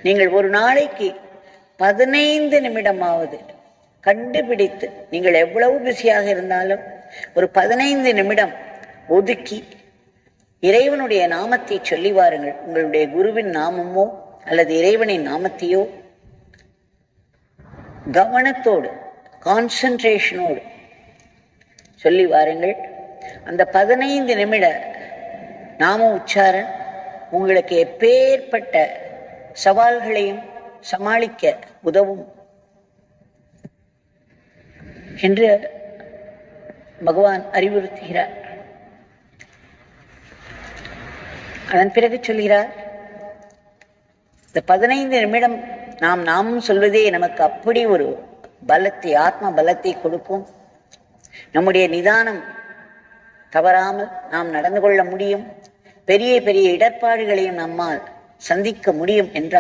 நீங்கள் ஒரு நாளைக்கு 15 நிமிடமாவது கண்டுபிடித்து, நீங்கள் எவ்வளவு பிஸியாக இருந்தாலும் ஒரு 15 நிமிடம் ஒதுக்கி இறைவனுடைய நாமத்தை சொல்லி வாருங்கள். உங்களுடைய குருவின் நாமமோ அல்லது இறைவனின் நாமத்தையோ கவனத்தோடு, கான்சன்ட்ரேஷனோடு சொல்லி வாருங்கள். அந்த 15 நிமிட நாம உச்சாரன் உங்களுக்கு எப்பேற்பட்ட சவால்களையும் சமாளிக்க உதவும் என்று பகவான் அறிவுறுத்துகிறார். அதன் பிறகு சொல்கிறார், இந்த 15 நிமிடம் நாம் நாமும் சொல்வதே நமக்கு அப்படி ஒரு பலத்தை, ஆத்ம பலத்தை கொடுக்கும். நம்முடைய நிதானம் தவறாமல் நாம் நடந்து கொள்ள முடியும். பெரிய பெரிய இடர்பாடுகளையும் நம்மால் சந்திக்க முடியும் என்றால்